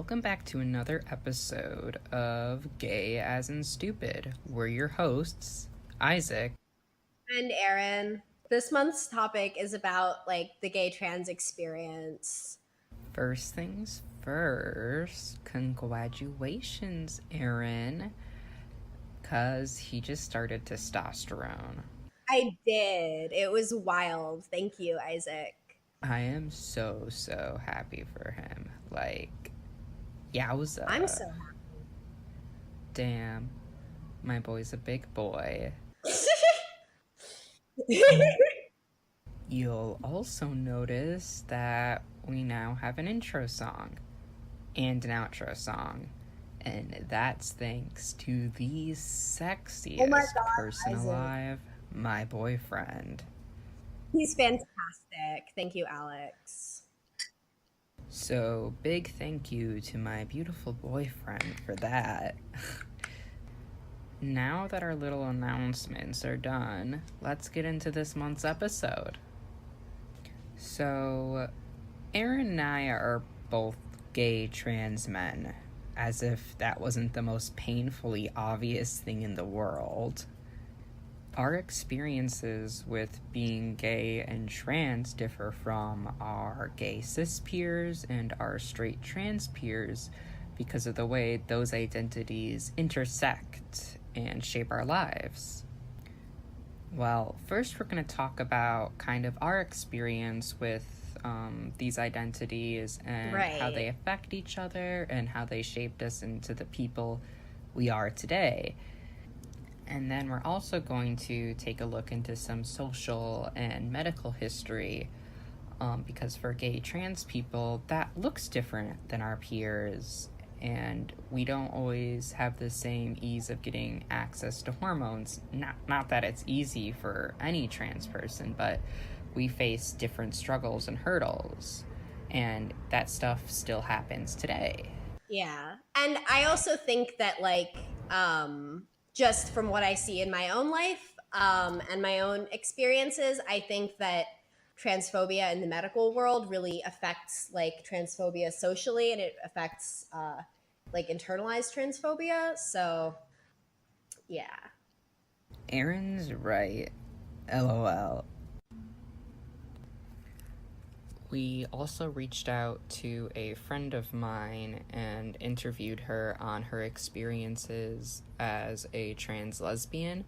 Welcome back to another episode of Gay as in Stupid. We're your hosts, Isaac and Erin. This month's topic is about the gay trans experience. First things first, congratulations, Aaron, because he just started testosterone. I did. It was wild. Thank you, Isaac. I am so happy for him. Yowza. I'm so happy. Damn, my boy's a big boy. You'll also notice that we now have an intro song and an outro song. And that's thanks to the sexiest person Isaac. alive, my boyfriend. He's fantastic. Thank you, Alex. So, big thank you to my beautiful boyfriend for that. Now that our little announcements are done, let's get into this month's episode. So, Aaron and I are both gay trans men, as if that wasn't the most painfully obvious thing in the world. Our experiences with being gay and trans differ from our gay cis peers and our straight trans peers because of the way those identities intersect and shape our lives. Well, first we're going to talk about kind of our experience with these identities and how they affect each other and how they shaped us into the people we are today. And then we're also going to take a look into some social and medical history because for gay trans people, that looks different than our peers. And we don't always have the same ease of getting access to hormones. Not that it's easy for any trans person, but we face different struggles and hurdles. And that stuff still happens today. Yeah. And I also think that, just from what I see in my own life and my own experiences, I think that transphobia in the medical world really affects transphobia socially, and it affects internalized transphobia. So yeah. Aaron's right. LOL. We also reached out to a friend of mine and interviewed her on her experiences as a trans lesbian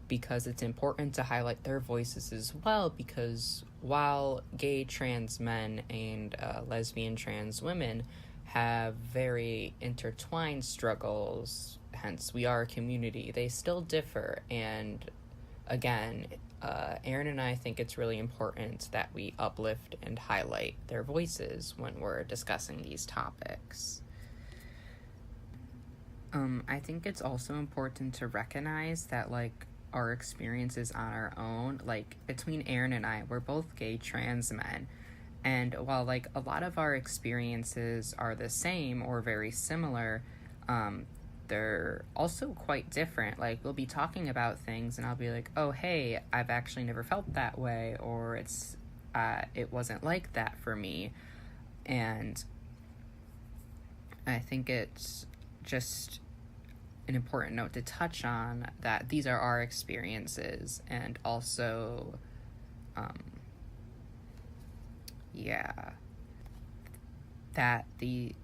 because it's important to highlight their voices as well, because while gay trans men and lesbian trans women have very intertwined struggles, hence we are a community, they still differ. And again, Aaron and I think it's really important that we uplift and highlight their voices when we're discussing these topics. I think it's also important to recognize that, our experiences on our own, between Aaron and I, we're both gay trans men. And while, a lot of our experiences are the same or very similar, they're also quite different. We'll be talking about things and I'll be like, oh, hey, I've actually never felt that way, or it wasn't like that for me. And I think it's just an important note to touch on that these are our experiences, and also,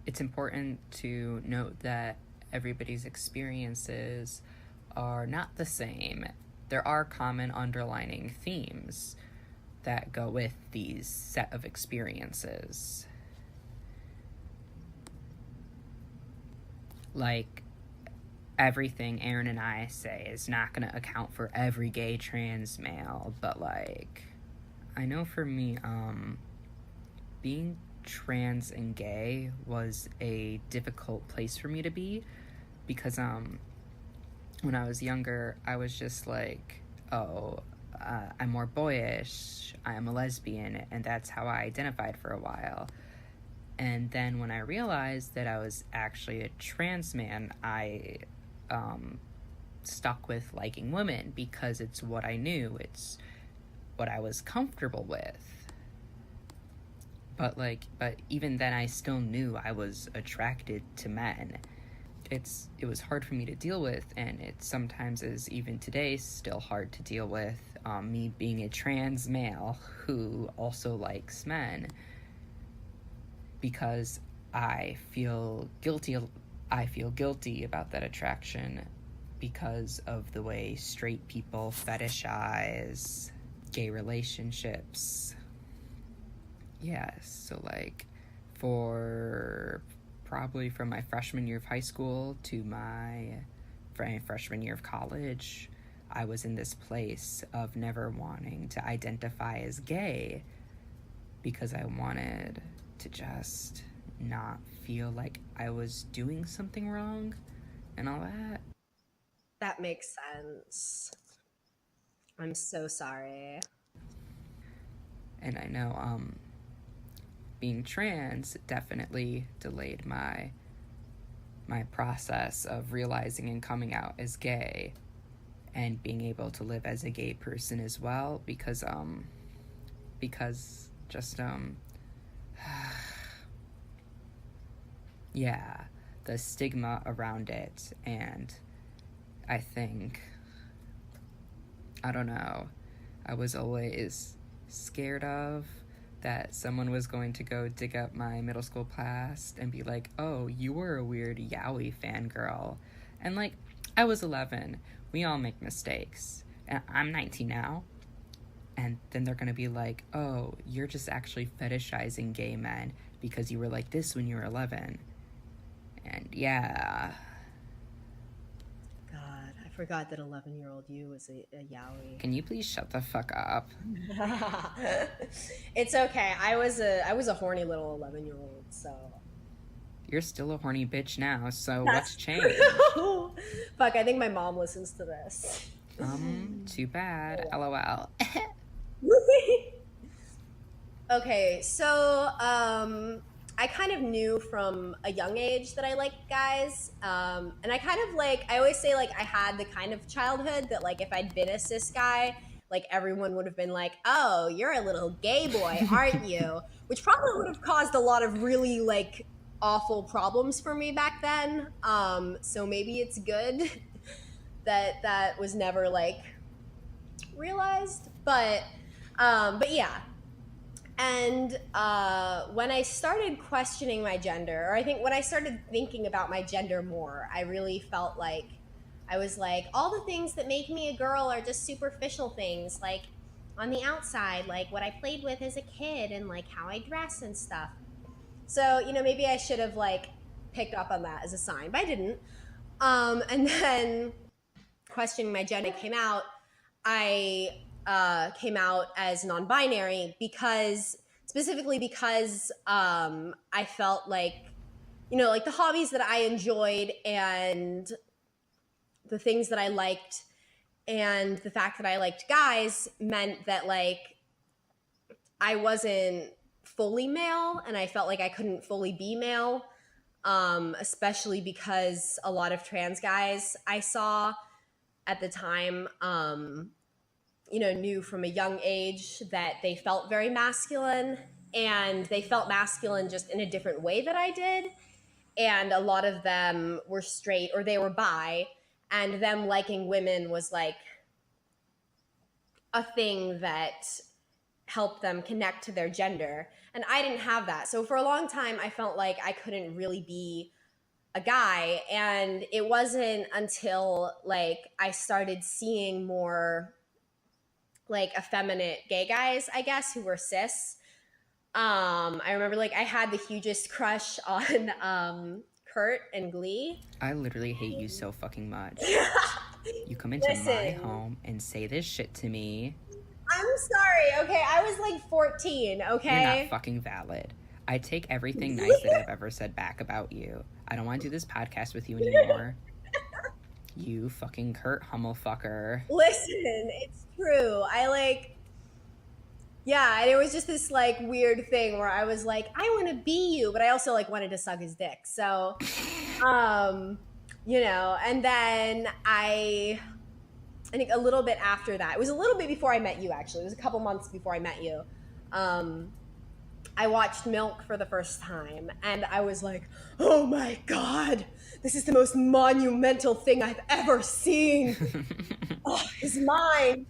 it's important to note that everybody's experiences are not the same. There are common underlining themes that go with these set of experiences. Everything Aaron and I say is not going to account for every gay trans male, but I know for me, being trans and gay was a difficult place for me to be, because when I was younger, I was just I'm more boyish, I'm a lesbian, and that's how I identified for a while. And then when I realized that I was actually a trans man, I stuck with liking women because it's what I knew, it's what I was comfortable with. but even then I still knew I was attracted to men. It was hard for me to deal with, and it sometimes is, even today, still hard to deal with, me being a trans male who also likes men, because I feel guilty about that attraction because of the way straight people fetishize gay relationships. So like, probably from my freshman year of high school to my freshman year of college, I was in this place of never wanting to identify as gay because I wanted to just not feel like I was doing something wrong and all that. That makes sense. I'm so sorry. And I know being trans definitely delayed my process of realizing and coming out as gay and being able to live as a gay person as well, because just yeah, the stigma around it. And I think, I don't know, I was always scared of that someone was going to go dig up my middle school past and be like, oh, you were a weird yaoi fangirl. And like, I was 11. We all make mistakes. And I'm 19 now. And then they're going to be like, oh, you're just actually fetishizing gay men because you were like this when you were 11. And yeah. God, I forgot that 11-year-old you was a yaoi. Can you please shut the fuck up? It's okay. I was a horny little 11-year-old, so. You're still a horny bitch now, so what's changed? Fuck, I think my mom listens to this. Too bad. LOL. Okay, so I kind of knew from a young age that I liked guys, and I kind of like, I always say like I had the kind of childhood that like if I'd been a cis guy, like everyone would have been like, oh, you're a little gay boy, aren't you? Which probably would have caused a lot of really like awful problems for me back then. So maybe it's good that that was never like realized, but yeah. And when I started questioning my gender, or I think when I started thinking about my gender more, I really felt like I was like, all the things that make me a girl are just superficial things, like on the outside, like what I played with as a kid and like how I dress and stuff. So, you know, maybe I should have like picked up on that as a sign, but I didn't. And then questioning my gender came out. I came out as non-binary specifically because I felt like, you know, like the hobbies that I enjoyed and the things that I liked and the fact that I liked guys meant that like I wasn't fully male and I felt like I couldn't fully be male, especially because a lot of trans guys I saw at the time, you know, knew from a young age that they felt very masculine, and they felt masculine just in a different way that I did. And a lot of them were straight or they were bi, and them liking women was like a thing that helped them connect to their gender. And I didn't have that. So for a long time, I felt like I couldn't really be a guy. And it wasn't until like I started seeing more like effeminate gay guys, I guess, who were cis. I remember like I had the hugest crush on Kurt and Glee. I literally hate you so fucking much. You come into my home and say this shit to me. I'm sorry, okay? I was like 14, okay? You're not fucking valid. I take everything nice that I've ever said back about you. I don't want to do this podcast with you anymore. You fucking Kurt Hummel fucker. Listen, it's true. Yeah, and it was just this like weird thing where I was like, I want to be you, but I also like wanted to suck his dick. So, you know, and then I think a little bit after that, it was a little bit before I met you actually. It was a couple months before I met you. I watched Milk for the first time and I was like, oh my God, this is the most monumental thing I've ever seen. Oh, his mind.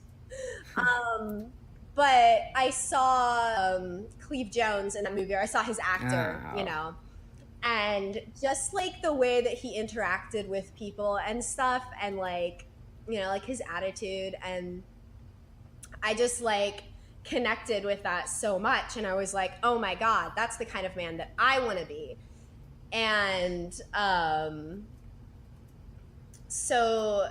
Um, but I saw Cleve Jones in that movie, or I saw his actor, you Oh, know, and just like the way that he interacted with people and stuff, and like, you know, like his attitude. And I just like connected with that so much. And I was like, oh my God, that's the kind of man that I want to be. And so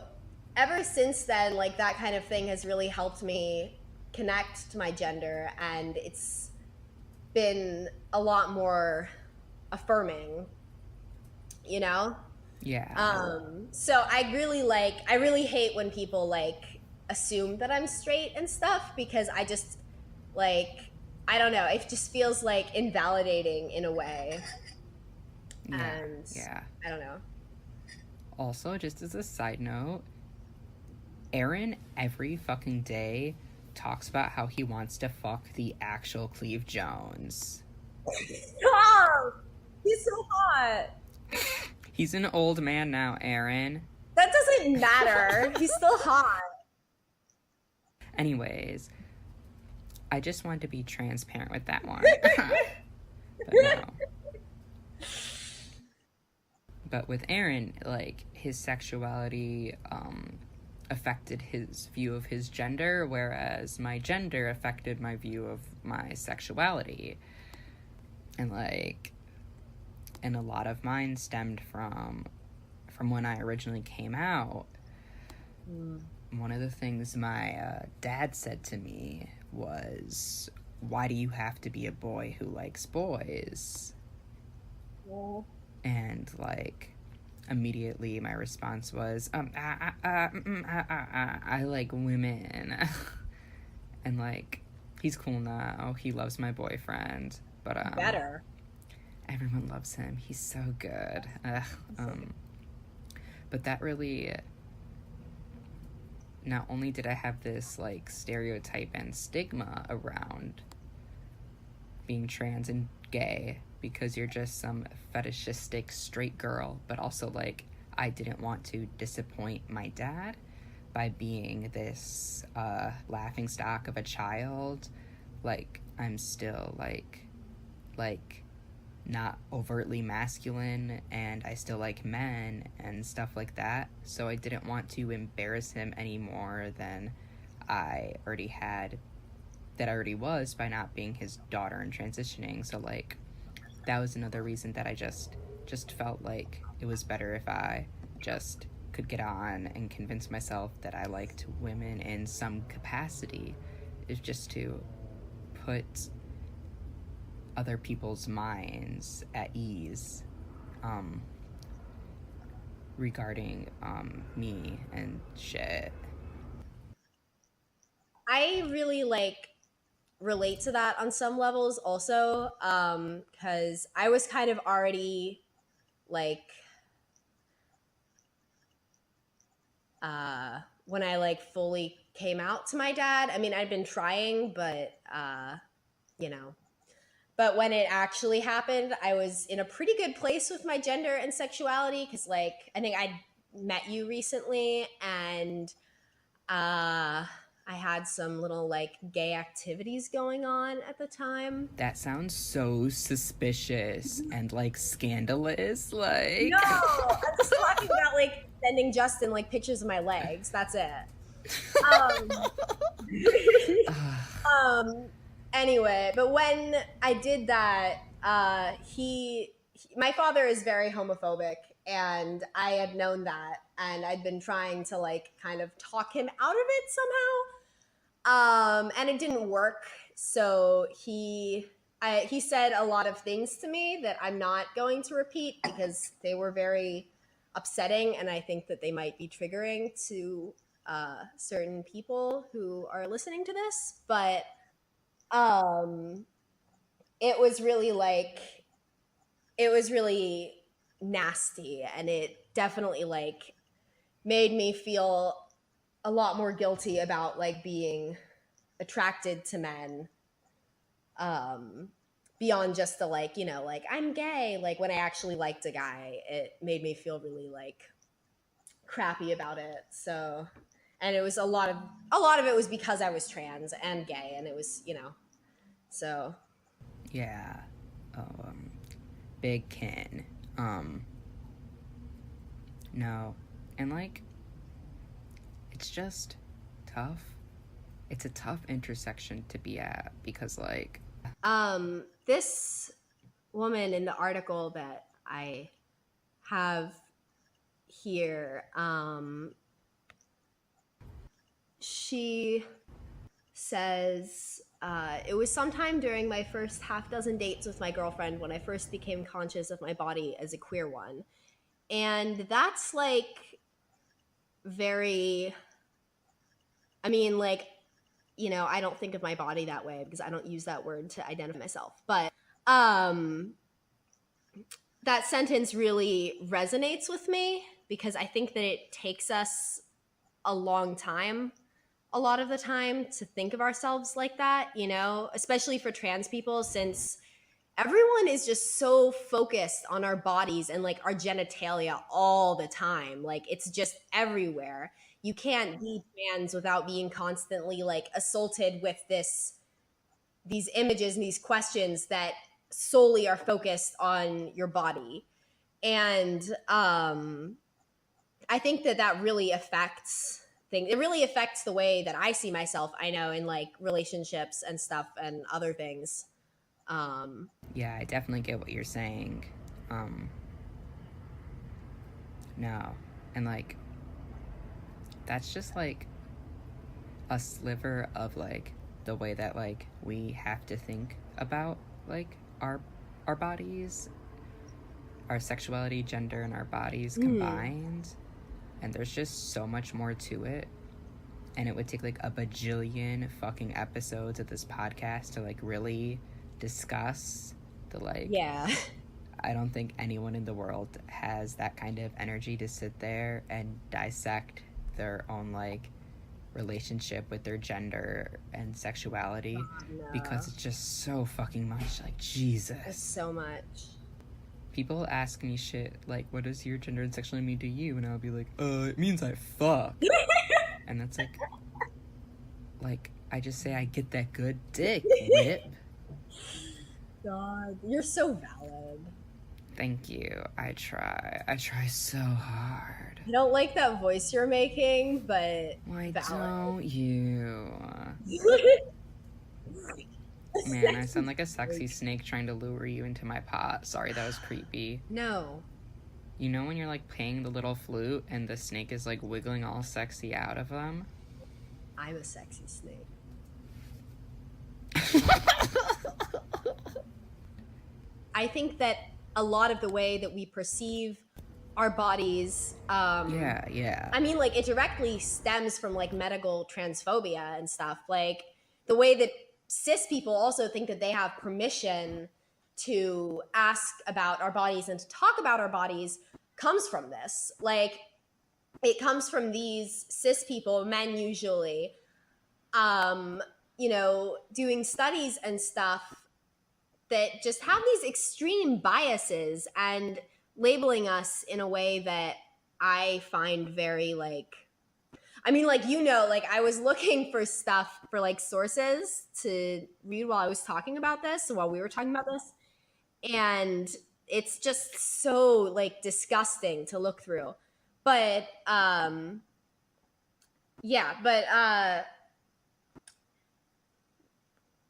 ever since then, like that kind of thing has really helped me connect to my gender. And it's been a lot more affirming, you know? yeah. So I really hate when people like assume that I'm straight and stuff, because I just like, I don't know, it just feels like invalidating in a way. Yeah, And yeah. I don't know. Also, just as a side note, Aaron every fucking day talks about how he wants to fuck the actual Cleve Jones. Stop! He's so hot. He's an old man now, Aaron. That doesn't matter. He's still hot. Anyways, I just wanted to be transparent with that one. But no. But with Aaron, like, his sexuality affected his view of his gender, whereas my gender affected my view of my sexuality. And like, and a lot of mine stemmed from when I originally came out. One of the things my dad said to me was, why do you have to be a boy who likes boys? Yeah. And like, immediately my response was, I like women. And like, he's cool now, he loves my boyfriend, but Better. everyone loves him, he's so good. But that really, not only did I have this like stereotype and stigma around being trans and gay because you're just some fetishistic straight girl, but also like, I didn't want to disappoint my dad by being this laughing stock of a child. Like, I'm still like not overtly masculine, and I still like men and stuff like that. So I didn't want to embarrass him any more than I already had, that I already was, by not being his daughter and transitioning. So like, that was another reason that I just felt like it was better if I just could get on and convince myself that I liked women in some capacity, is just to put other people's minds at ease regarding me and shit. I really like relate to that on some levels also, because I was kind of already like when I like fully came out to my dad. I mean, I'd been trying, but you know, but when it actually happened, I was in a pretty good place with my gender and sexuality, because like I think I met you recently, and I had some little like gay activities going on at the time. That sounds so suspicious and like scandalous. Like, No, I'm just talking about like sending Justin like pictures of my legs. That's it. Um, um. Anyway, but when I did that, my father is very homophobic, and I had known that, and I'd been trying to like kind of talk him out of it somehow. And it didn't work. So he said a lot of things to me that I'm not going to repeat because they were very upsetting, and I think that they might be triggering to certain people who are listening to this. But um, it was really like it was really nasty, and it definitely like made me feel a lot more guilty about like being attracted to men, um, beyond just the like, you know, like I'm gay. Like when I actually liked a guy, it made me feel really like crappy about it. So, and it was a lot of it was because I was trans and gay, and it was, you know, so Yeah. Um, Big kin. No. And like, it's just tough. It's a tough intersection to be at because like, this woman in the article that I have here, she says, it was sometime during my first half dozen dates with my girlfriend when I first became conscious of my body as a queer one. And that's like very, I mean, like, you know, I don't think of my body that way because I don't use that word to identify myself. But that sentence really resonates with me because I think that it takes us a long time, a lot of the time, to think of ourselves like that, you know, especially for trans people, since everyone is just so focused on our bodies and like our genitalia all the time. Like it's just everywhere. You can't be trans without being constantly like assaulted with these images and these questions that solely are focused on your body. And I think that that really affects things. It really affects the way that I see myself, I know, in like relationships and stuff and other things. yeah, I definitely get what you're saying. Um, no. And like, that's just like a sliver of like the way that like we have to think about like our bodies, our sexuality, gender, and our bodies combined. And there's just so much more to it. And it would take like a bajillion fucking episodes of this podcast to like really discuss the like. Yeah. I don't think anyone in the world has that kind of energy to sit there and dissect their own like relationship with their gender and sexuality No. because it's just so fucking much. Like, Jesus. It's so much. People ask me shit like, what does your gender and sexuality mean to you? And I'll be like, it means I fuck. And that's like, I just say I get that good dick, whip. God, you're so valid. Thank you. I try so hard. I don't like that voice you're making, but Why valid. don't you? Man, I sound like a sexy snake trying to lure you into my pot. Sorry, that was creepy. No. You know when you're like playing the little flute and the snake is like wiggling all sexy out of them? I'm a sexy snake. I think that a lot of the way that we perceive our bodies, yeah. I mean, like, it directly stems from like medical transphobia and stuff. Like the way that cis people also think that they have permission to ask about our bodies and to talk about our bodies comes from this. Like, it comes from these cis people, men usually, you know, doing studies and stuff that just have these extreme biases and labeling us in a way that I find very like, I mean, like, you know, like I was looking for stuff for like sources to read while I was talking about this, while we were talking about this. And it's just so like disgusting to look through. But yeah, but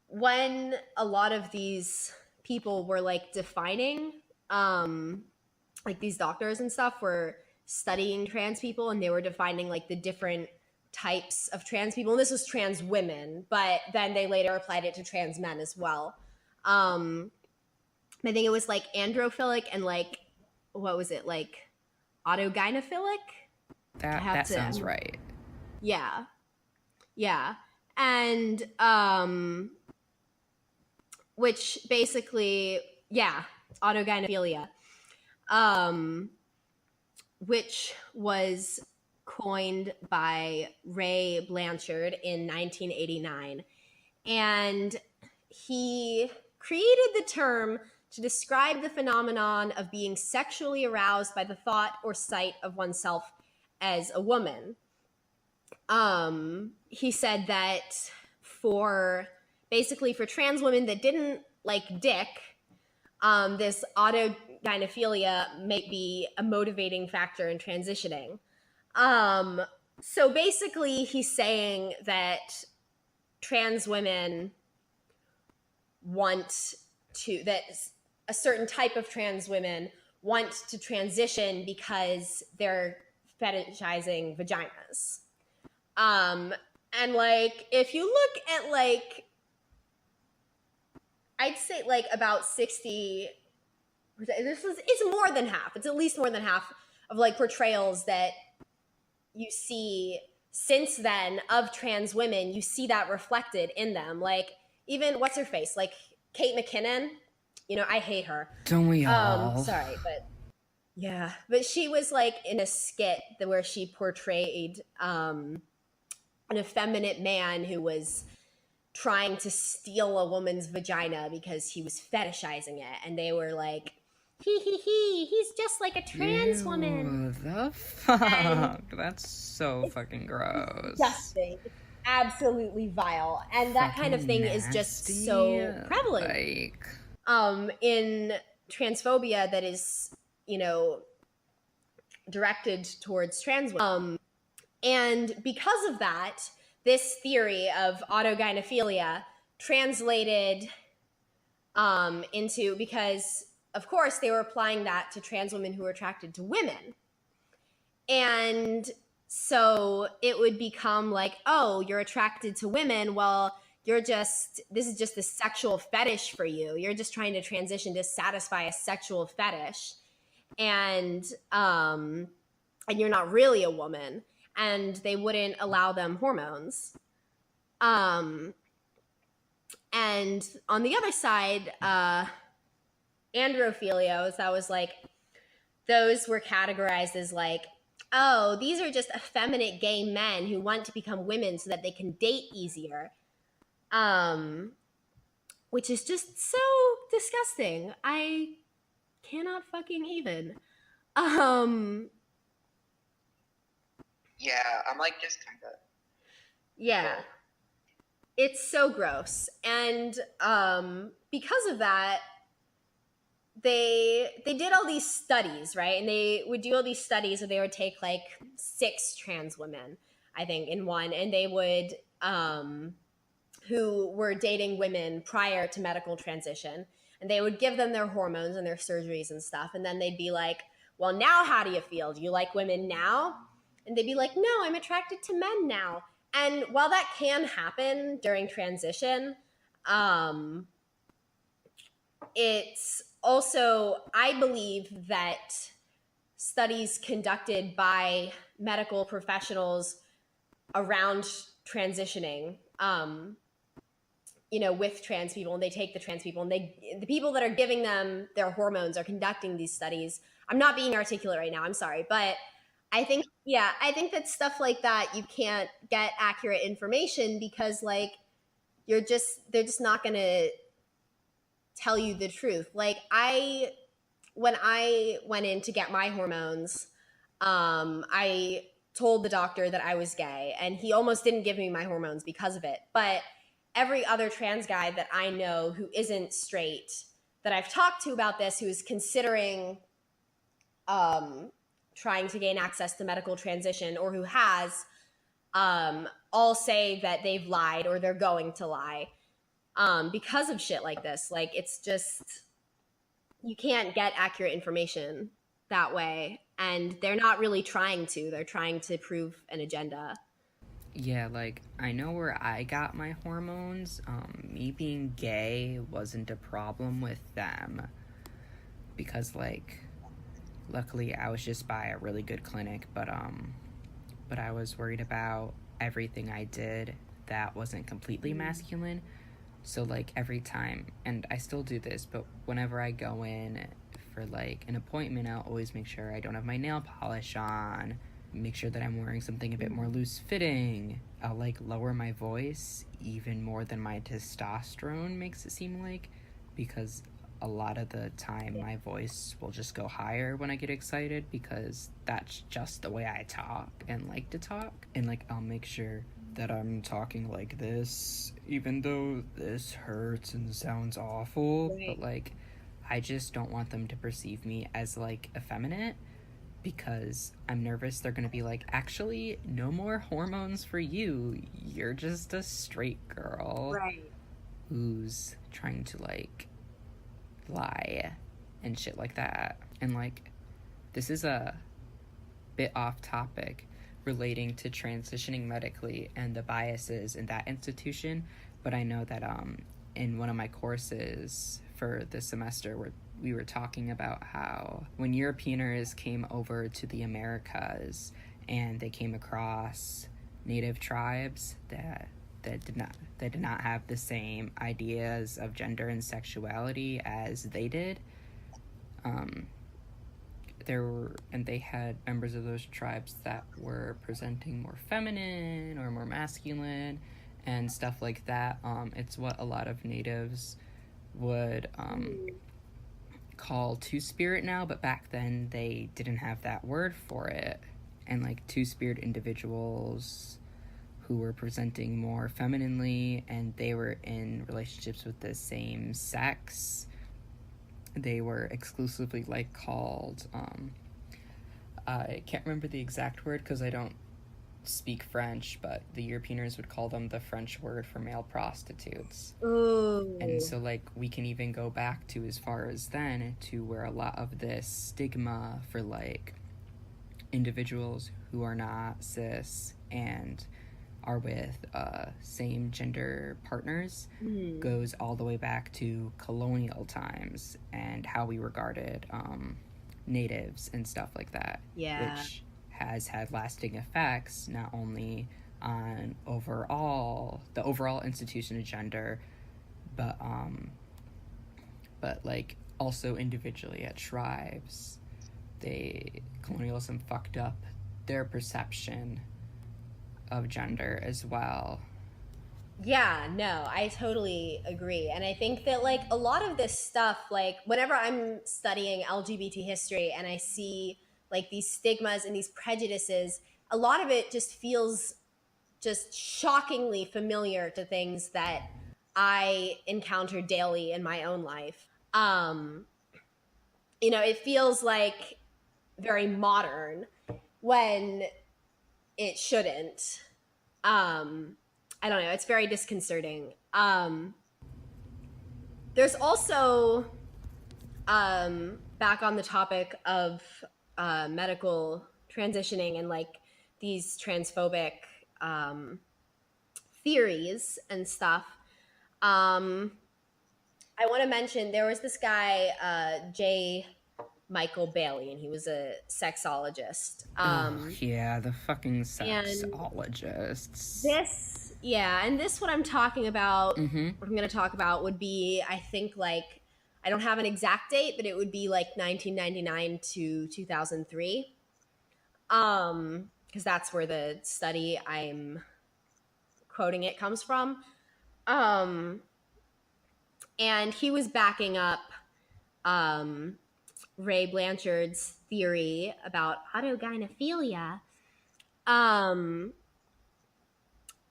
when a lot of these people were like defining, like these doctors and stuff were studying trans people, and they were defining like the different types of trans people, and this was trans women, but then they later applied it to trans men as well. I think it was like androphilic and like, what was it, like autogynephilic? That sounds right. Yeah. And which basically, yeah, autogynephilia, which was coined by Ray Blanchard in 1989. And he created the term to describe the phenomenon of being sexually aroused by the thought or sight of oneself as a woman. He said that for trans women that didn't like dick, this autogynephilia may be a motivating factor in transitioning. So basically, he's saying that trans women that a certain type of trans women want to transition because they're fetishizing vaginas. And like, if you look at like, I'd say like about 60, it's more than half. It's at least more than half of like portrayals that you see since then of trans women, you see that reflected in them. Like, even what's her face? Like Kate McKinnon, you know, I hate her. Don't we all? Sorry, but yeah, but she was like in a skit where she portrayed an effeminate man who was trying to steal a woman's vagina because he was fetishizing it, and they were like, he's just like a trans woman. The fuck? That's so fucking gross. Disgusting. It's absolutely vile. And that kind of thing nasty. Is just so prevalent. Like, in transphobia that is, you know, directed towards trans women. And because of that, this theory of autogynephilia translated into, because of course they were applying that to trans women who were attracted to women. And so it would become like, oh, you're attracted to women. Well, this is just a sexual fetish for you. You're just trying to transition to satisfy a sexual fetish. And you're not really a woman. And they wouldn't allow them hormones. And on the other side, androphilios, that was like, those were categorized as like, oh, these are just effeminate gay men who want to become women so that they can date easier. Which is just so disgusting. I cannot fucking even. Yeah, I'm like just kind of. Yeah. It's so gross. And because of that, they did all these studies, right? And they would do all these studies where they would take like 6 trans women, I think, in one, and they would who were dating women prior to medical transition, and they would give them their hormones and their surgeries and stuff, and then they'd be like, well, now how do you feel? Do you like women now? And they'd be like, no, I'm attracted to men now. And while that can happen during transition, it's also, I believe that studies conducted by medical professionals around transitioning, you know, with trans people, and they take the trans people, and the people that are giving them their hormones are conducting these studies. I'm not being articulate right now, I'm sorry, but I think that stuff like that, you can't get accurate information because like they're just not going to tell you the truth. Like when I went in to get my hormones, I told the doctor that I was gay, and he almost didn't give me my hormones because of it. But every other trans guy that I know who isn't straight that I've talked to about this, who is considering trying to gain access to medical transition, or who has, all say that they've lied or they're going to lie because of shit like this. Like, it's just, you can't get accurate information that way, and they're not really trying to. They're trying to prove an agenda. Yeah, like, I know where I got my hormones. Me being gay wasn't a problem with them because, like, luckily I was just by a really good clinic, but I was worried about everything I did that wasn't completely masculine. So, like, every time, and I still do this, but whenever I go in for, like, an appointment, I'll always make sure I don't have my nail polish on, make sure that I'm wearing something a bit more loose-fitting. I'll, like, lower my voice even more than my testosterone makes it seem like, because a lot of the time my voice will just go higher when I get excited, because that's just the way I talk and like to talk. And like, I'll make sure that I'm talking like this, even though this hurts and sounds awful. Right. But like, I just don't want them to perceive me as like effeminate, because I'm nervous they're gonna be like, actually, no more hormones for you. You're just a straight girl Right. who's trying to like lie and shit like that. And like, this is a bit off topic relating to transitioning medically and the biases in that institution, but I know that in one of my courses for this semester, we were talking about how when Europeaners came over to the Americas and they came across native tribes that did not have the same ideas of gender and sexuality as they did. They had members of those tribes that were presenting more feminine or more masculine and stuff like that. It's what a lot of natives would call two-spirit now, but back then they didn't have that word for it. And like, two-spirit individuals who were presenting more femininely and they were in relationships with the same sex, they were exclusively like called I can't remember the exact word because I don't speak French, but the Europeaners would call them the French word for male prostitutes. Ooh. And so like, we can even go back to as far as then, to where a lot of this stigma for like individuals who are not cis and are with same gender partners goes all the way back to colonial times and how we regarded natives and stuff like that. Yeah. Which has had lasting effects not only on the overall institution of gender, but like also individually at tribes. Colonialism fucked up their perception of gender as well. Yeah, no, I totally agree. And I think that like a lot of this stuff, like whenever I'm studying LGBT history and I see like these stigmas and these prejudices, a lot of it just feels just shockingly familiar to things that I encounter daily in my own life. It feels like very modern when it shouldn't. I don't know. It's very disconcerting. There's also, back on the topic of medical transitioning and like these transphobic theories and stuff. I want to mention there was this guy, J. Michael Bailey, and he was a sexologist. Yeah, the fucking sexologists. And this what I'm talking about, what I'm going to talk about would be, I think, like, I don't have an exact date, but it would be like 1999 to 2003. Because that's where the study I'm quoting it comes from. And he was backing up Ray Blanchard's theory about autogynephilia.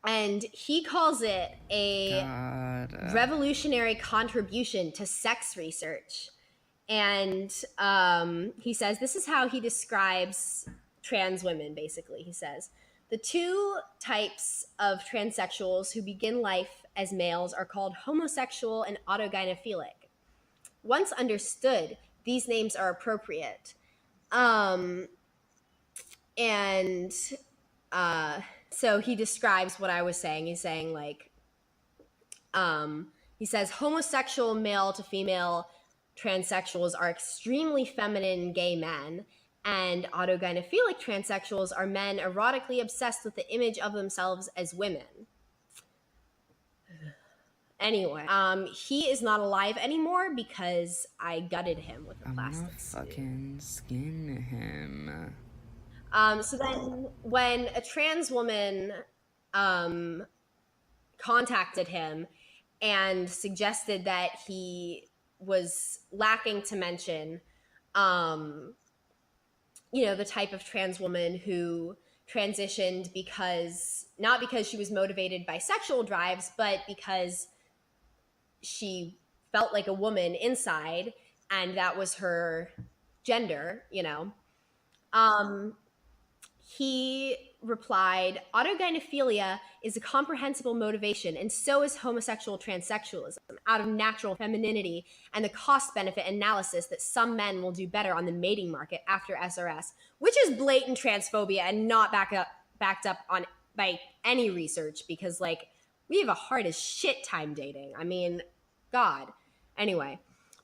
And he calls it a revolutionary contribution to sex research. And he says this is how he describes trans women, basically. He says, the two types of transsexuals who begin life as males are called homosexual and autogynephilic. Once understood, these names are appropriate. So he describes what I was saying. He's saying, like, he says homosexual male to female transsexuals are extremely feminine gay men, and autogynephilic transsexuals are men erotically obsessed with the image of themselves as women. Anyway, he is not alive anymore because I gutted him with a plastic spoon. I'm gonna fucking skin him. So then when a trans woman contacted him and suggested that he was lacking to mention, the type of trans woman who transitioned because not because she was motivated by sexual drives, but because she felt like a woman inside and that was her gender. Um, he replied, autogynephilia is a comprehensible motivation, and so is homosexual transsexualism, out of natural femininity and the cost benefit analysis that some men will do better on the mating market after SRS, which is blatant transphobia and not backed up on by any research, because like we have a hard as shit time dating. I mean, God. Anyway,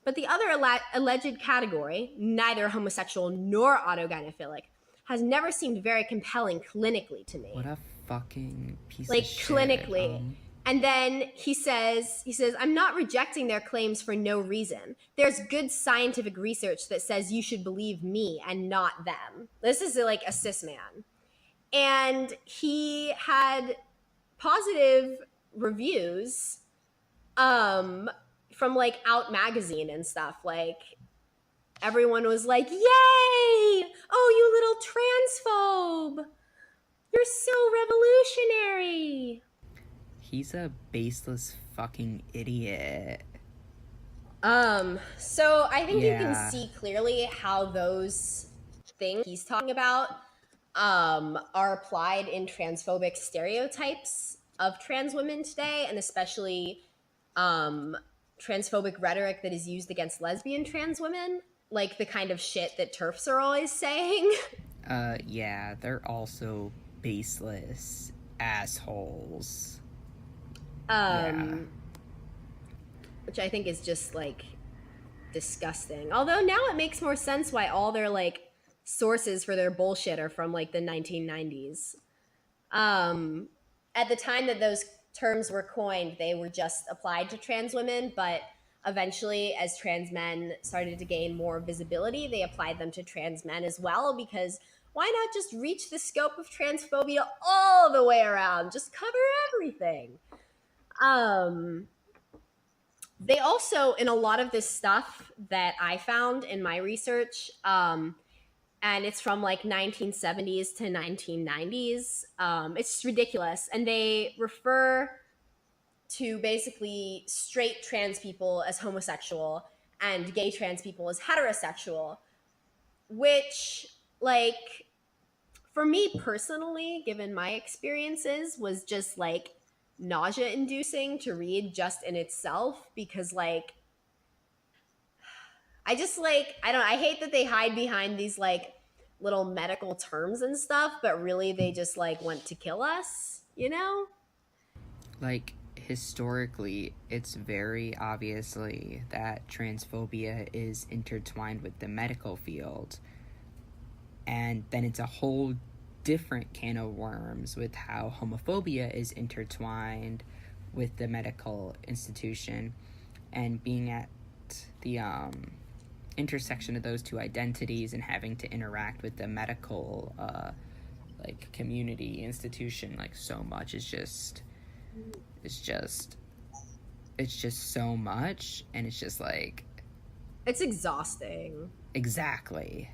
but the other alleged category, neither homosexual nor autogynephilic, has never seemed very compelling clinically to me. What a fucking piece like of shit. clinically. And then he says, I'm not rejecting their claims for no reason. There's good scientific research that says you should believe me and not them. This is like a cis man. And he had positive reviews from like Out magazine and stuff. Like everyone was like, yay! Oh, you little transphobe. You're so revolutionary. He's a baseless fucking idiot. So I think you can see clearly how those things he's talking about are applied in transphobic stereotypes of trans women today, and especially transphobic rhetoric that is used against lesbian trans women, like the kind of shit that TERFs are always saying. Yeah, they're also baseless assholes. Which I think is just like disgusting. Although now it makes more sense why all their like sources for their bullshit are from like the 1990s. At the time that those terms were coined, they were just applied to trans women, but eventually as trans men started to gain more visibility, they applied them to trans men as well, because why not just reach the scope of transphobia all the way around? Just cover everything. They also, in a lot of this stuff that I found in my research, and it's from like 1970s to 1990s, it's ridiculous. And they refer to basically straight trans people as homosexual and gay trans people as heterosexual, which, like, for me personally, given my experiences, was just like nausea inducing to read just in itself, because like I hate that they hide behind these like little medical terms and stuff, but really they just like want to kill us, Like, historically, it's very obviously that transphobia is intertwined with the medical field. And then it's a whole different can of worms with how homophobia is intertwined with the medical institution, and being at the intersection of those two identities and having to interact with the medical like community institution like so much is just so much, and it's just like it's exhausting. Exactly.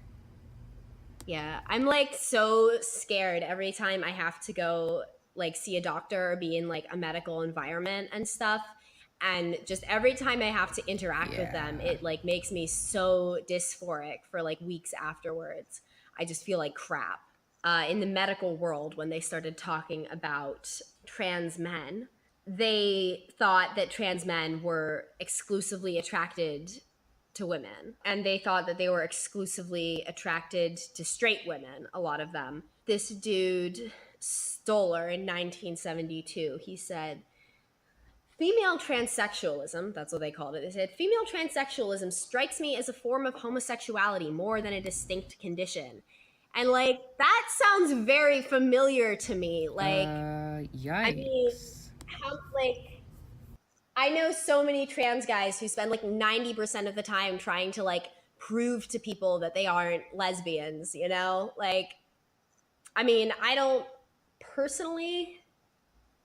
Yeah, I'm like so scared every time I have to go like see a doctor or be in like a medical environment and stuff. And just every time I have to interact with them, it like makes me so dysphoric for like weeks afterwards. I just feel like crap. In the medical world, when they started talking about trans men, they thought that trans men were exclusively attracted to women, and they thought that they were exclusively attracted to straight women, a lot of them. This dude, Stoller, in 1972, he said, female transsexualism, that's what they called it. They said, female transsexualism strikes me as a form of homosexuality more than a distinct condition. And like, that sounds very familiar to me. Like, yikes. I mean, how, like, I know so many trans guys who spend like 90% of the time trying to like prove to people that they aren't lesbians, Like, I mean, I don't personally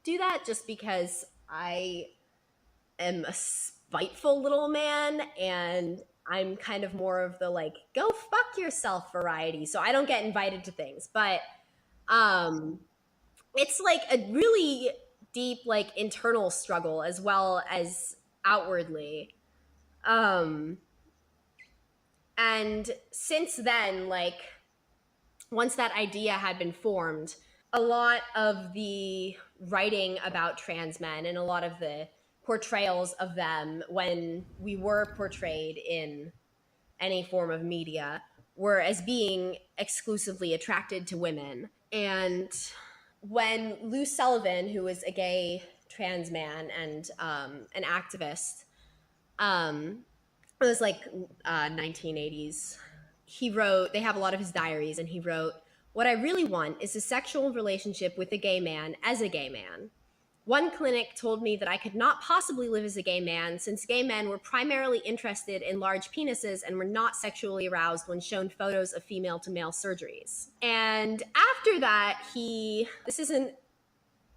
do that just because I am spiteful little man, and I'm kind of more of the like go fuck yourself variety. So I don't get invited to things, but it's like a really deep like internal struggle as well as outwardly. Um and since then, like once that idea had been formed, a lot of the writing about trans men and a lot of the portrayals of them when we were portrayed in any form of media were as being exclusively attracted to women. And when Lou Sullivan, who was a gay trans man and an activist, it was like 1980s, he wrote, they have a lot of his diaries, and he wrote, "What I really want is a sexual relationship with a gay man as a gay man. One clinic told me that I could not possibly live as a gay man since gay men were primarily interested in large penises and were not sexually aroused when shown photos of female to male surgeries." And after that, this isn't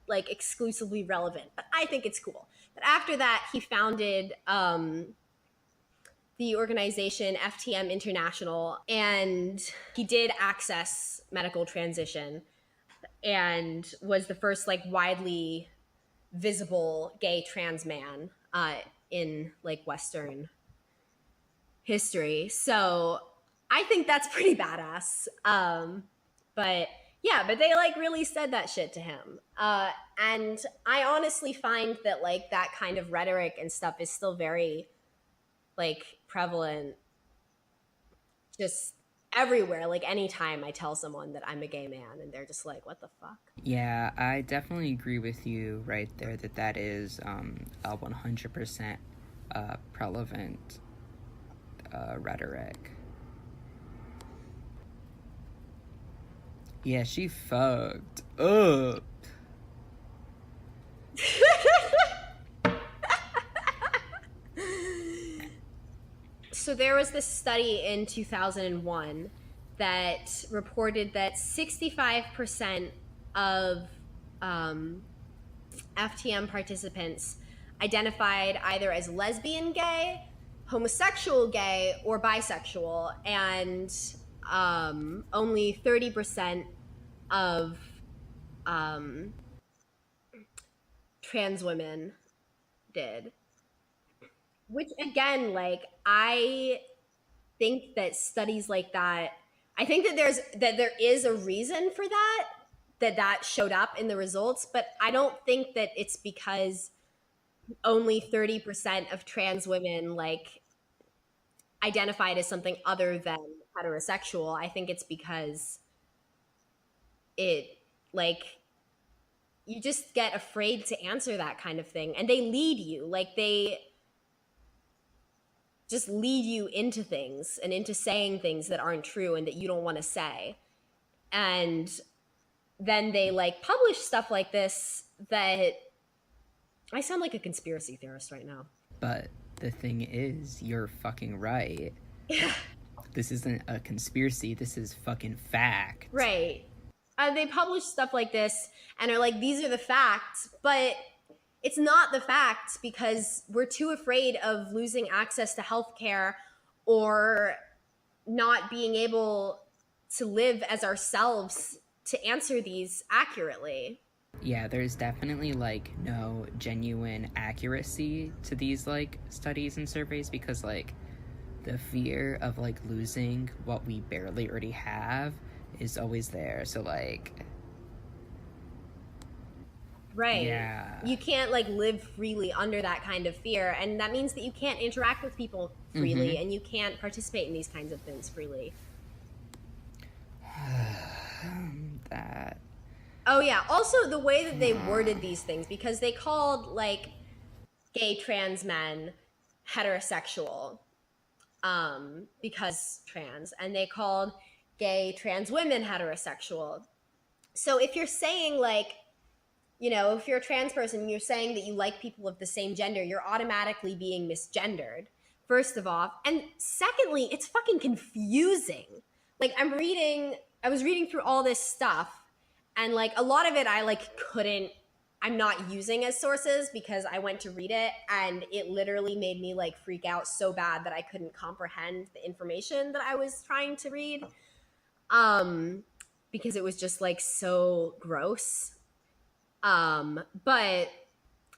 like exclusively relevant, but I think it's cool. But after that, he founded the organization FTM International, and he did access medical transition and was the first like widely visible gay trans man in like Western history. So I think that's pretty badass. But yeah, but they like really said that shit to him. And I honestly find that like that kind of rhetoric and stuff is still very like prevalent just everywhere. Like anytime I tell someone that I'm a gay man and they're just like, what the fuck? Yeah, I definitely agree with you right there that is a 100% prevalent rhetoric. Yeah, she fucked up. So there was this study in 2001 that reported that 65% of FTM participants identified either as lesbian gay, homosexual gay, or bisexual, and only 30% of trans women did. Which again, like I think that studies like that, I think that there is a reason for that showed up in the results, but I don't think that it's because only 30% of trans women like identified as something other than heterosexual. I think it's because it like you just get afraid to answer that kind of thing, and they lead you, like they just lead you into things and into saying things that aren't true and that you don't want to say. And then they like publish stuff like this that I sound like a conspiracy theorist right now. But the thing is, you're fucking right. This isn't a conspiracy, this is fucking fact. Right. They publish stuff like this and are like, these are the facts, but it's not the facts because we're too afraid of losing access to healthcare or not being able to live as ourselves to answer these accurately. Yeah, there's definitely like no genuine accuracy to these like studies and surveys because like the fear of like losing what we barely already have is always there. So like right, yeah, you can't like live freely under that kind of fear, and that means that you can't interact with people freely, and you can't participate in these kinds of things freely. that Oh yeah, also the way that they worded these things, because they called like gay trans men heterosexual because trans, and they called gay trans women heterosexual. So if you're saying like, you know, if you're a trans person and you're saying that you like people of the same gender, you're automatically being misgendered, first of all. And secondly, it's fucking confusing. Like I was reading through all this stuff, and like a lot of it I like couldn't I'm not using as sources because I went to read it and it literally made me like freak out so bad that I couldn't comprehend the information that I was trying to read. Because it was just like so gross. But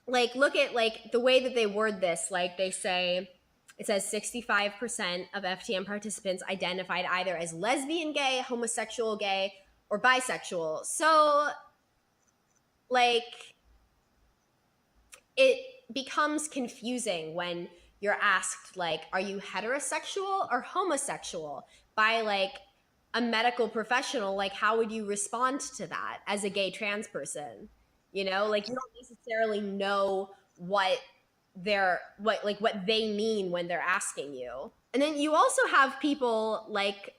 like look at like the way that they word this, like they say it says 65% of FTM participants identified either as lesbian gay, homosexual gay, or bisexual. So like it becomes confusing when you're asked like are you heterosexual or homosexual by like a medical professional. Like how would you respond to that as a gay trans person? You know, like you don't necessarily know what they mean when they're asking you. And then you also have people like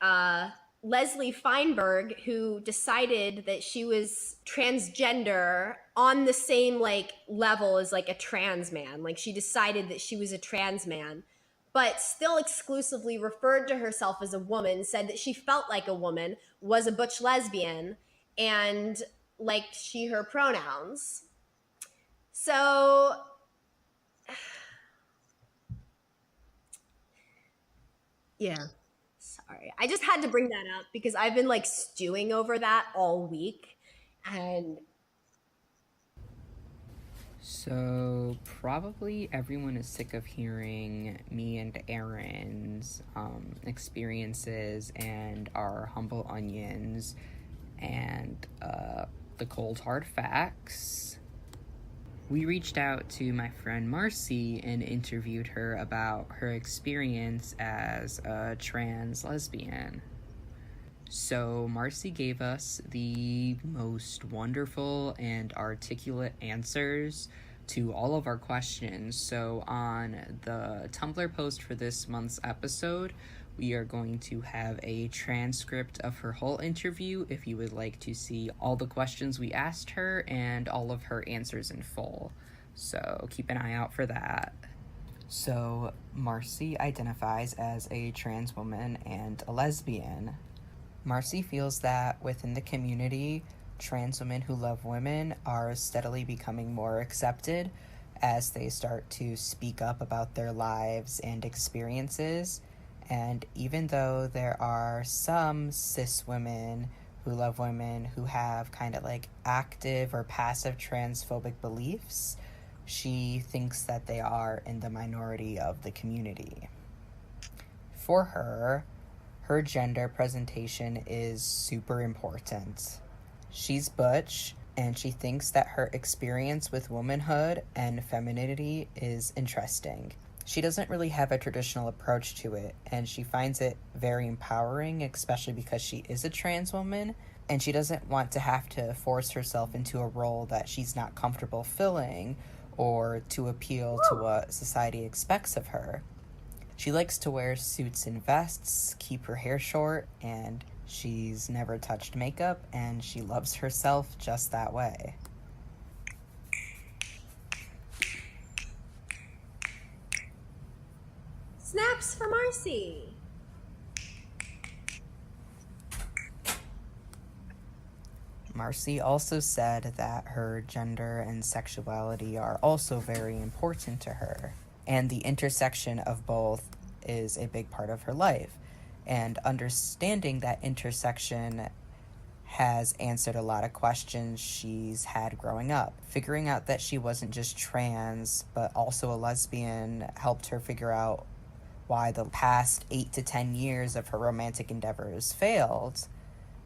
Leslie Feinberg, who decided that she was transgender on the same like level as like a trans man. Like she decided that she was a trans man, but still exclusively referred to herself as a woman, said that she felt like a woman, was a butch lesbian, and liked she, her pronouns. So yeah. Sorry. I just had to bring that up because I've been like stewing over that all week. And So, probably everyone is sick of hearing me and Erin's experiences and our humble onions and the cold hard facts. We reached out to my friend Marcy and interviewed her about her experience as a trans lesbian. So, Marcy gave us the most wonderful and articulate answers to all of our questions. So, on the Tumblr post for this month's episode, we are going to have a transcript of her whole interview if you would like to see all the questions we asked her and all of her answers in full. So, keep an eye out for that. So, Marcy identifies as a trans woman and a lesbian. Marcy feels that within the community, trans women who love women are steadily becoming more accepted as they start to speak up about their lives and experiences. And even though there are some cis women who love women who have kind of like active or passive transphobic beliefs, she thinks that they are in the minority of the community. For her gender presentation is super important. She's butch, and she thinks that her experience with womanhood and femininity is interesting. She doesn't really have a traditional approach to it, and she finds it very empowering, especially because she is a trans woman, and she doesn't want to have to force herself into a role that she's not comfortable filling or to appeal to what society expects of her. She likes to wear suits and vests, keep her hair short, and she's never touched makeup, and she loves herself just that way. snaps for Marcy. Marcy also said that her gender and sexuality are also very important to her, and the intersection of both is a big part of her life. And understanding that intersection has answered a lot of questions she's had growing up. Figuring out that she wasn't just trans, but also a lesbian helped her figure out why the past 8 to 10 years of her romantic endeavors failed.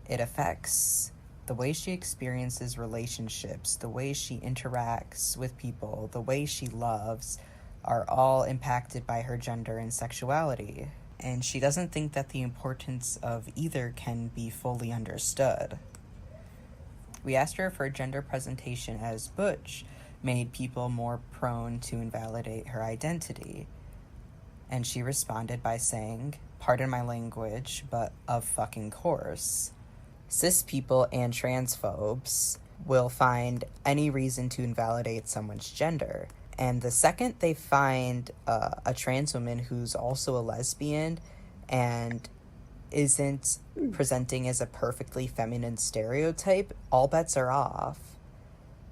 It affects the way she experiences relationships, the way she interacts with people, the way she loves, are all impacted by her gender and sexuality. And she doesn't think that the importance of either can be fully understood. We asked her if her gender presentation as butch made people more prone to invalidate her identity. And she responded by saying, "Pardon my language, but of fucking course." Cis people and transphobes will find any reason to invalidate someone's gender. And the second they find a trans woman who's also a lesbian and isn't presenting as a perfectly feminine stereotype, all bets are off.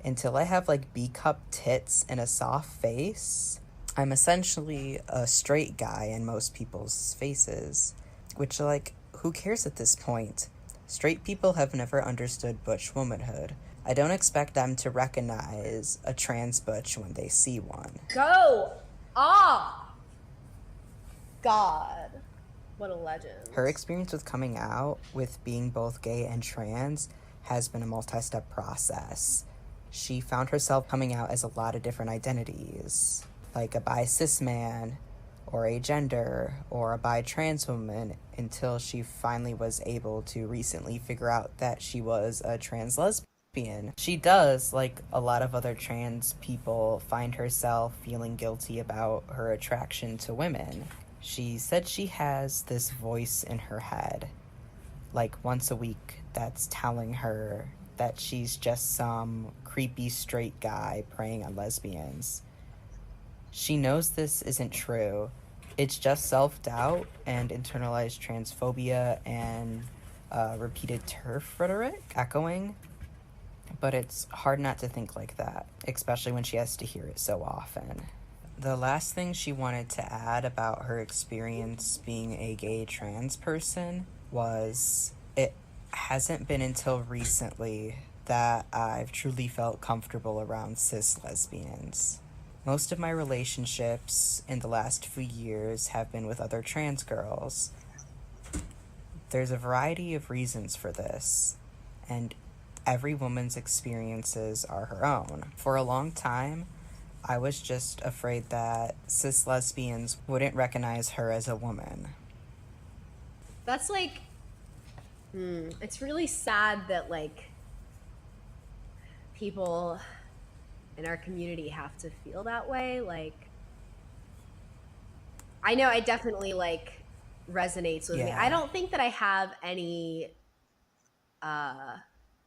Until I have like B-cup tits and a soft face, I'm essentially a straight guy in most people's faces. Which, like, who cares at this point? Straight people have never understood butch womanhood. I don't expect them to recognize a trans butch when they see one. Go off! God. What a legend. Her experience with coming out, with being both gay and trans, has been a multi-step process. She found herself coming out as a lot of different identities, like a bi-cis man, or a gender, or a bi-trans woman, until she finally was able to recently figure out that she was a trans lesbian. She does, like a lot of other trans people, find herself feeling guilty about her attraction to women. She said she has this voice in her head, like once a week, that's telling her that she's just some creepy straight guy preying on lesbians. She knows this isn't true. It's just self-doubt and internalized transphobia and repeated TERF rhetoric echoing. But it's hard not to think like that, especially when she has to hear it so often. The last thing she wanted to add about her experience being a gay trans person was, it hasn't been until recently that I've truly felt comfortable around cis lesbians. Most of my relationships in the last few years have been with other trans girls. There's a variety of reasons for this, and every woman's experiences are her own. For a long time, I was just afraid that cis lesbians wouldn't recognize her as a woman. That's like, it's really sad that like people in our community have to feel that way. Like, I know it definitely like resonates with me. I don't think that I have any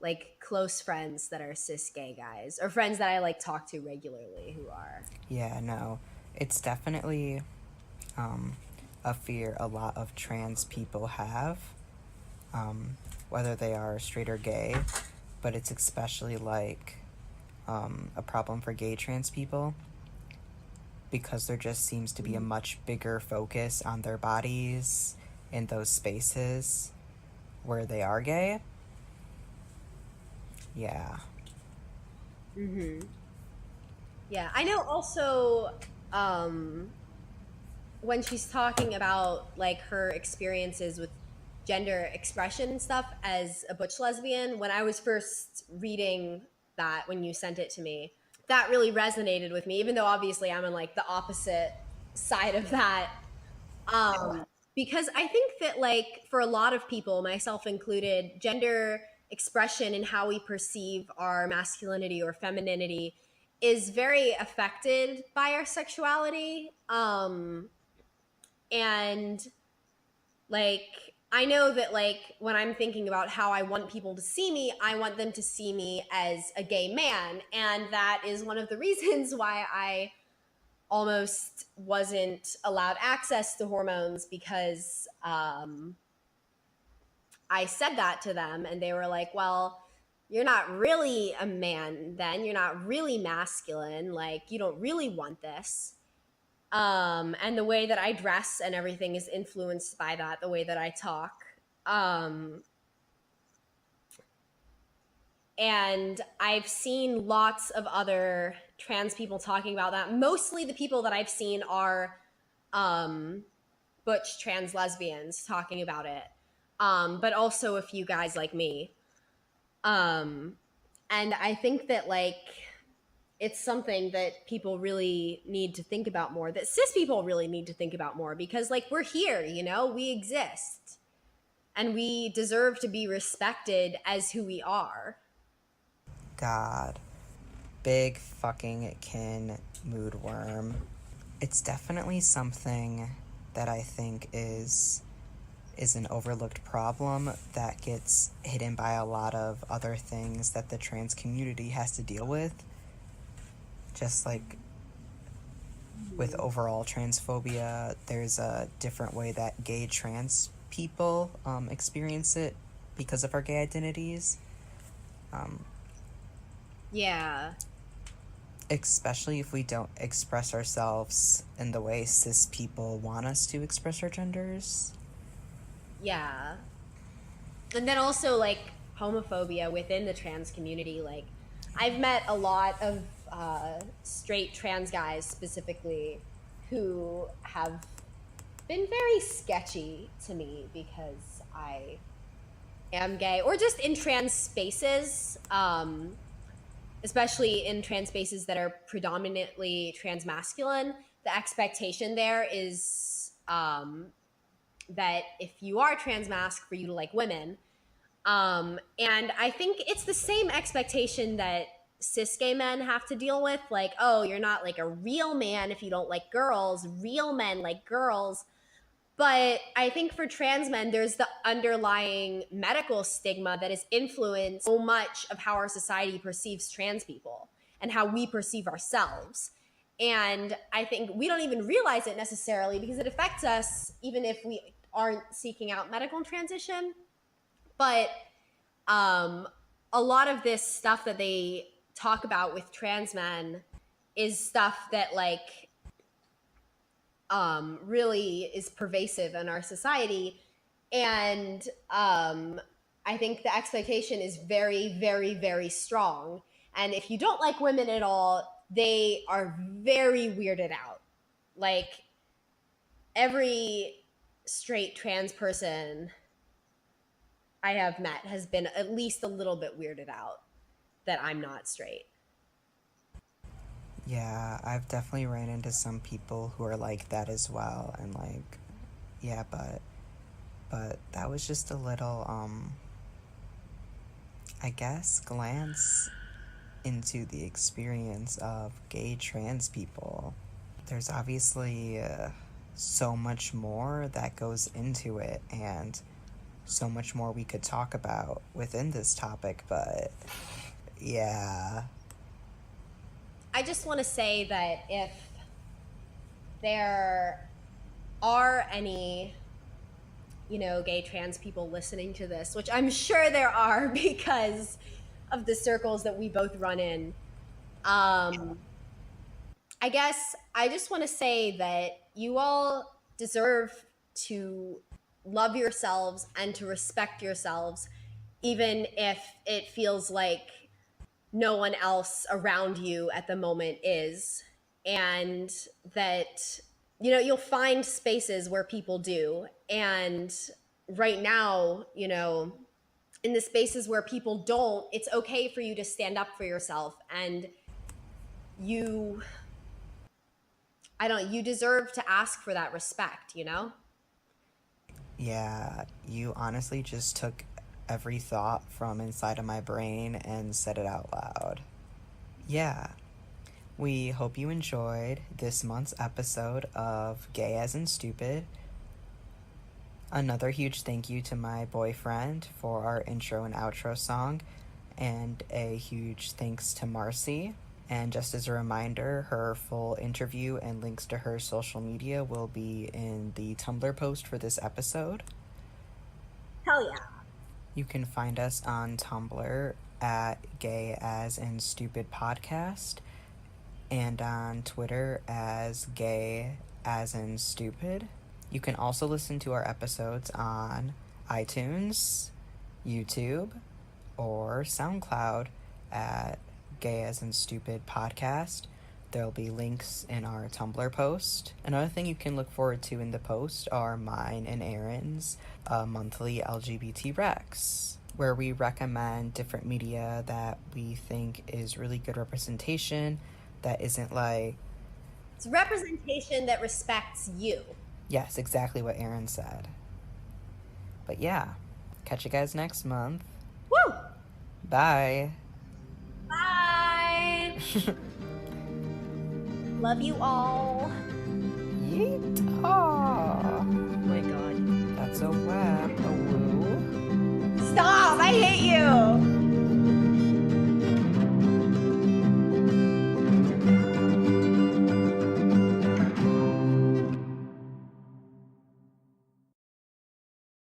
like close friends that are cis gay guys, or friends that I like talk to regularly who are. Yeah, no. It's definitely a fear a lot of trans people have, whether they are straight or gay, but it's especially like a problem for gay trans people, because there just seems to be a much bigger focus on their bodies in those spaces where they are gay. Yeah. Yeah, I know also when she's talking about like her experiences with gender expression and stuff as a butch lesbian, when I was first reading that, when you sent it to me, that really resonated with me, even though obviously I'm on like the opposite side of that. Because I think that like for a lot of people, myself included, gender expression and how we perceive our masculinity or femininity is very affected by our sexuality. And like, I know that like when I'm thinking about how I want people to see me, I want them to see me as a gay man. And that is one of the reasons why I almost wasn't allowed access to hormones, because I said that to them and they were like, well, you're not really a man then. You're not really masculine. Like, you don't really want this. And the way that I dress and everything is influenced by that, the way that I talk. And I've seen lots of other trans people talking about that. Mostly the people that I've seen are butch trans lesbians talking about it. But also a few guys like me. And I think that like it's something that people really need to think about more, that cis people really need to think about more, because like we're here, you know, we exist and we deserve to be respected as who we are. God. Big fucking kin mood worm. It's definitely something that I think is an overlooked problem that gets hidden by a lot of other things that the trans community has to deal with. Just like with overall transphobia, there's a different way that gay trans people experience it because of our gay identities. Yeah. Especially if we don't express ourselves in the way cis people want us to express our genders. Yeah. And then also like homophobia within the trans community. Like I've met a lot of straight trans guys specifically who have been very sketchy to me because I am gay, or just in trans spaces, especially in trans spaces that are predominantly trans masculine. The expectation there is that if you are trans masc, for you to like women. And I think it's the same expectation that cis gay men have to deal with. Like, oh, you're not like a real man if you don't like girls. Real men like girls. But I think for trans men, there's the underlying medical stigma that has influenced so much of how our society perceives trans people and how we perceive ourselves. And I think we don't even realize it necessarily because it affects us even if we aren't seeking out medical transition. But um, a lot of this stuff that they talk about with trans men is stuff that like really is pervasive in our society. And I think the expectation is very, very, very strong. And if you don't like women at all, they are very weirded out. Like every straight trans person I have met has been at least a little bit weirded out that I'm not straight. Yeah, I've definitely ran into some people who are like that as well, and like, yeah, but that was just a little I guess glance into the experience of gay trans people. There's obviously so much more that goes into it, and so much more we could talk about within this topic, but yeah. I just want to say that if there are any, gay trans people listening to this, which I'm sure there are because of the circles that we both run in, I guess I just want to say that you all deserve to love yourselves and to respect yourselves, even if it feels like no one else around you at the moment is. And that, you'll find spaces where people do. And right now, in the spaces where people don't, it's okay for you to stand up for yourself. And you, you deserve to ask for that respect, Yeah, you honestly just took every thought from inside of my brain and said it out loud. Yeah. We hope you enjoyed this month's episode of Gay as in Stupid. Another huge thank you to my boyfriend for our intro and outro song, and a huge thanks to Marcy. And just as a reminder, her full interview and links to her social media will be in the Tumblr post for this episode. Hell yeah. You can find us on Tumblr at Gay as in Stupid Podcast, and on Twitter as Gay as in Stupid. You can also listen to our episodes on iTunes, YouTube, or SoundCloud at Gay as in Stupid Podcast. There'll be links in our Tumblr post. Another thing you can look forward to in the post are mine and Aaron's monthly LGBT Recs, where we recommend different media that we think is really good representation, that isn't like... It's representation that respects you. Yes, exactly what Aaron said. But yeah, catch you guys next month. Woo! Bye. Bye. Love you all. Yeet. Aw. Oh my god. That's a wrap. A woo. Stop! I hate you!